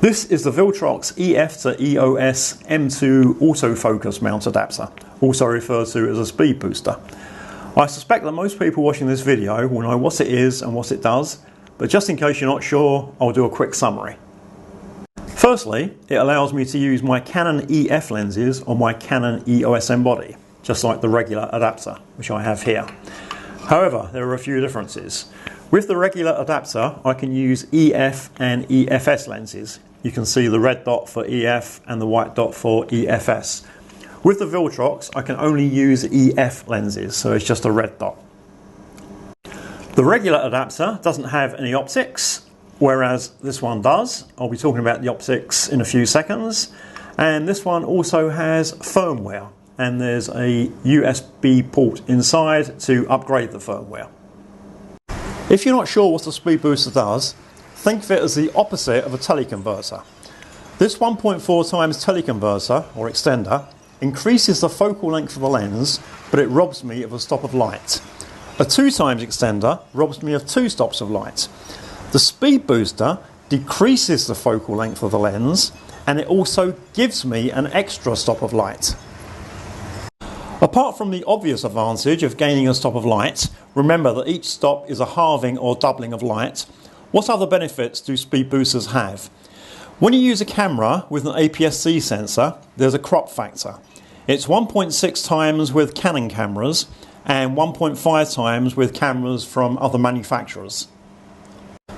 This is the Viltrox EF to EOS M2 autofocus mount adapter, also referred to as a speed booster. I suspect that most people watching this video will know what it is and what it does, but just in case you're not sure, I'll do a quick summary. Firstly, it allows me to use my Canon EF lenses on my Canon EOS M body, just like the regular adapter, which I have here. However, there are a few differences. With the regular adapter, I can use EF and EF-S lenses. You can see the red dot for EF and the white dot for EF-S. With the Viltrox, I can only use EF lenses, so it's just a red dot. The regular adapter doesn't have any optics, whereas this one does. I'll be talking about the optics in a few seconds. And this one also has firmware, and there's a USB port inside to upgrade the firmware. If you're not sure what a speed booster does, think of it as the opposite of a teleconverter. This 1.4 times teleconverter, or extender, increases the focal length of the lens, but it robs me of a stop of light. A 2 times extender robs me of 2 stops of light. The speed booster decreases the focal length of the lens, and it also gives me an extra stop of light. Apart from the obvious advantage of gaining a stop of light, remember that each stop is a halving or doubling of light. What other benefits do speed boosters have? When you use a camera with an APS-C sensor, there's a crop factor. It's 1.6 times with Canon cameras and 1.5 times with cameras from other manufacturers.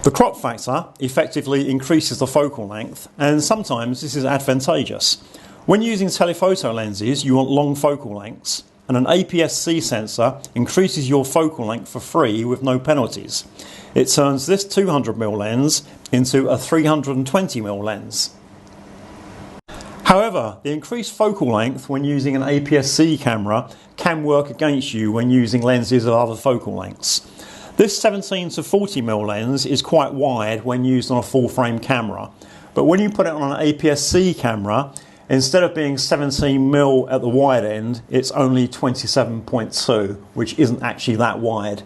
The crop factor effectively increases the focal length, and sometimes this is advantageous. When using telephoto lenses, you want long focal lengths, and an APS-C sensor increases your focal length for free with no penalties. It turns this 200mm lens into a 320mm lens. However, the increased focal length when using an APS-C camera can work against you when using lenses of other focal lengths. This 17 to 40mm lens is quite wide when used on a full frame camera, but when you put it on an APS-C camera, instead of being 17mm at the wide end, it's only 27.2, which isn't actually that wide.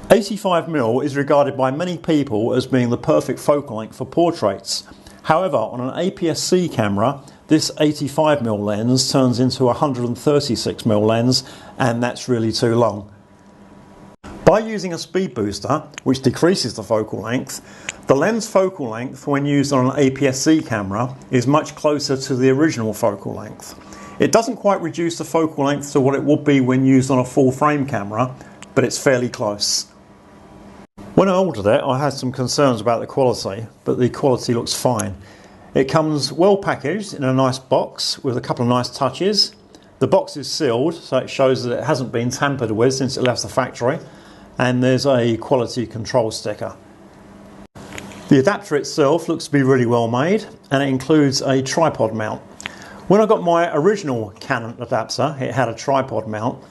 85mm is regarded by many people as being the perfect focal length for portraits. However, on an APS-C camera, this 85mm lens turns into a 136mm lens, and that's really too long. By using a speed booster, which decreases the focal length, the lens focal length when used on an APS-C camera is much closer to the original focal length. It doesn't quite reduce the focal length to what it would be when used on a full frame camera, but it's fairly close. When I ordered it, I had some concerns about the quality, but the quality looks fine. It comes well packaged in a nice box with a couple of nice touches. The box is sealed, so it shows that it hasn't been tampered with since it left the factory, and there's a quality control sticker. The adapter itself looks to be really well made, and it includes a tripod mount. When I got my original Canon adapter, it had a tripod mount,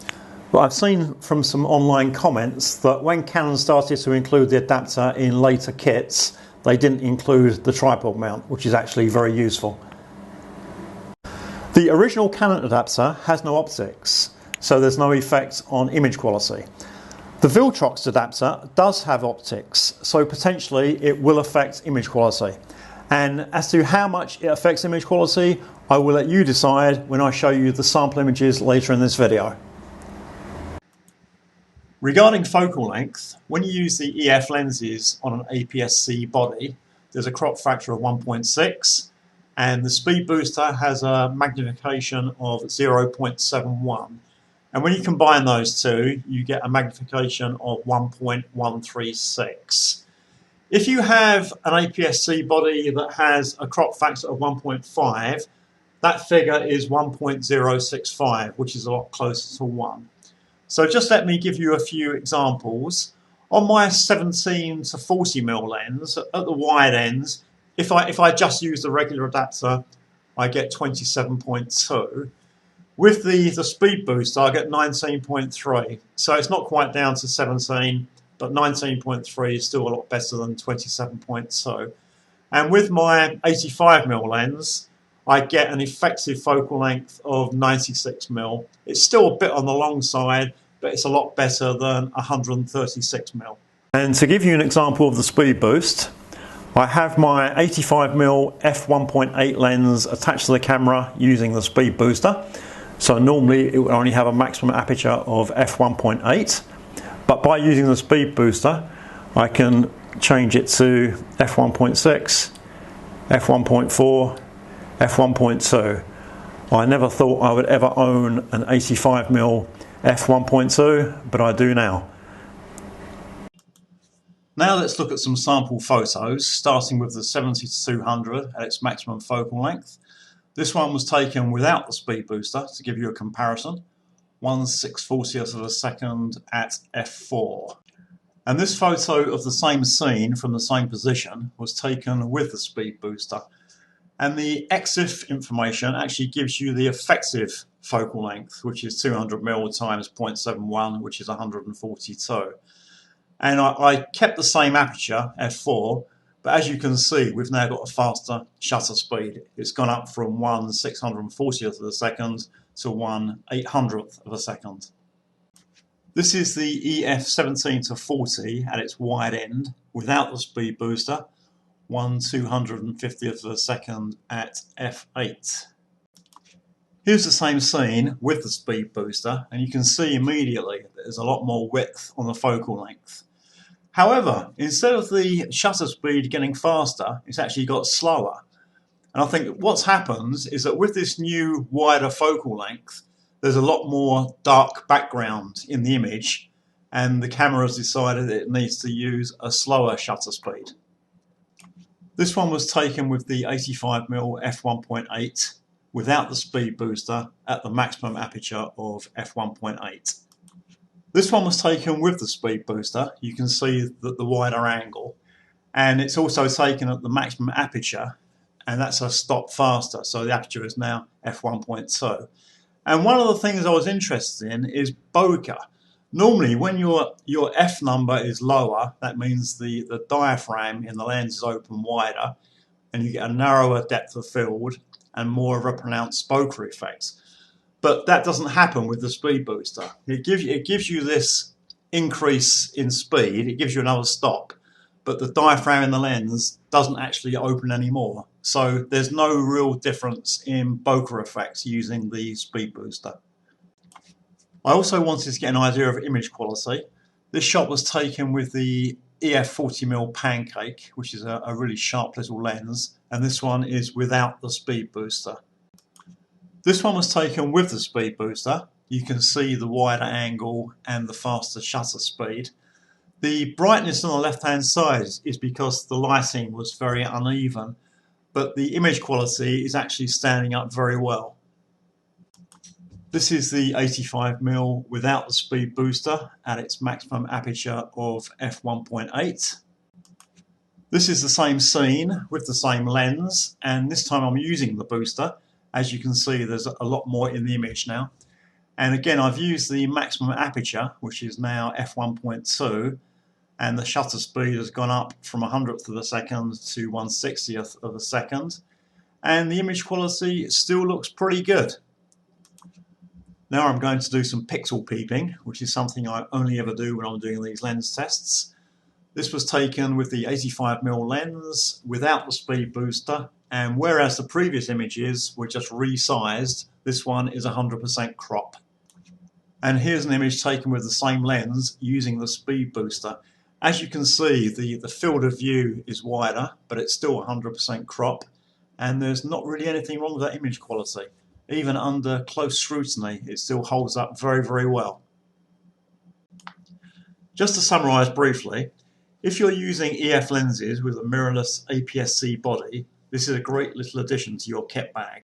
but I've seen from some online comments that when Canon started to include the adapter in later kits, they didn't include the tripod mount, which is actually very useful. The original Canon adapter has no optics, so there's no effect on image quality. The Viltrox adapter does have optics, so potentially it will affect image quality. And as to how much it affects image quality, I will let you decide when I show you the sample images later in this video. Regarding focal length, when you use the EF lenses on an APS-C body, there's a crop factor of 1.6, and the speed booster has a magnification of 0.71. And when you combine those two, you get a magnification of 1.136. If you have an APS-C body that has a crop factor of 1.5, that figure is 1.065, which is a lot closer to 1. So just let me give you a few examples. On my 17 to 40mm lens, at the wide ends, if I just use the regular adapter, I get 27.2. With the speed booster, I get 19.3. So it's not quite down to 17, but 19.3 is still a lot better than 27.2. And with my 85mm lens, I get an effective focal length of 96mm. It's still a bit on the long side, but it's a lot better than 136mm. And to give you an example of the speed boost, I have my 85mm f1.8 lens attached to the camera using the speed booster. So normally it will only have a maximum aperture of f1.8, but by using the speed booster I can change it to f1.6, f1.4, f1.2. I never thought I would ever own an 85mm f1.2, but I do now. Now let's look at some sample photos, starting with the 70-200 at its maximum focal length. This one was taken without the speed booster to give you a comparison. 1/640th of a second at f4. And this photo of the same scene from the same position was taken with the speed booster. And the EF information actually gives you the effective focal length, which is 200mm times 0.71, which is 142. And I kept the same aperture, f4, but as you can see, we've now got a faster shutter speed. It's gone up from 1/640th of a second to 1/800th of a second. This is the EF-17-40 at its wide end without the speed booster, 1/250th of a second at f8. Here's the same scene with the speed booster, and you can see immediately that there's a lot more width on the focal length. However, instead of the shutter speed getting faster, it's actually got slower. And I think what's happened is that with this new wider focal length, there's a lot more dark background in the image, and the camera has decided it needs to use a slower shutter speed. This one was taken with the 85mm f1.8 without the speed booster at the maximum aperture of f1.8. This one was taken with the speed booster. You can see the wider angle, and it's also taken at the maximum aperture, and that's a stop faster, so the aperture is now f1.2. And one of the things I was interested in is bokeh. Normally when your f number is lower, that means the diaphragm in the lens is open wider and you get a narrower depth of field and more of a pronounced bokeh effect. But that doesn't happen with the speed booster. It gives you this increase in speed, it gives you another stop, but the diaphragm in the lens doesn't actually open anymore. So there's no real difference in bokeh effects using the speed booster. I also wanted to get an idea of image quality. This shot was taken with the EF 40mm Pancake, which is a really sharp little lens, and this one is without the speed booster. This one was taken with the speed booster. You can see the wider angle and the faster shutter speed. The brightness on the left hand side is because the lighting was very uneven, but the image quality is actually standing up very well. This is the 85mm without the speed booster at its maximum aperture of f1.8. This is the same scene with the same lens, and this time I'm using the booster. As you can see, there's a lot more in the image now. And again, I've used the maximum aperture, which is now f1.2, and the shutter speed has gone up from 100th of a second to 1/60th of a second. And the image quality still looks pretty good. Now I'm going to do some pixel peeping, which is something I only ever do when I'm doing these lens tests. This was taken with the 85mm lens without the speed booster, and whereas the previous images were just resized, this one is 100% crop. And here's an image taken with the same lens using the speed booster. As you can see, the field of view is wider, but it's still 100% crop, and there's not really anything wrong with that image quality. Even under close scrutiny, it still holds up very, very well. Just to summarise briefly, if you're using EF lenses with a mirrorless APS-C body, this is a great little addition to your kit bag.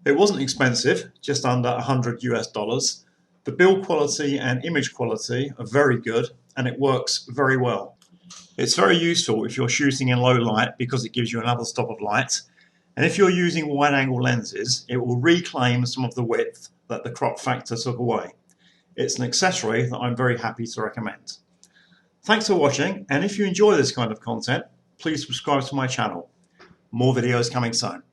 It wasn't expensive, just under $100 US. The build quality and image quality are very good, and it works very well. It's very useful if you're shooting in low light because it gives you another stop of light. And if you're using wide-angle lenses, it will reclaim some of the width that the crop factor took away. It's an accessory that I'm very happy to recommend. Thanks for watching, and if you enjoy this kind of content, please subscribe to my channel. More videos coming soon.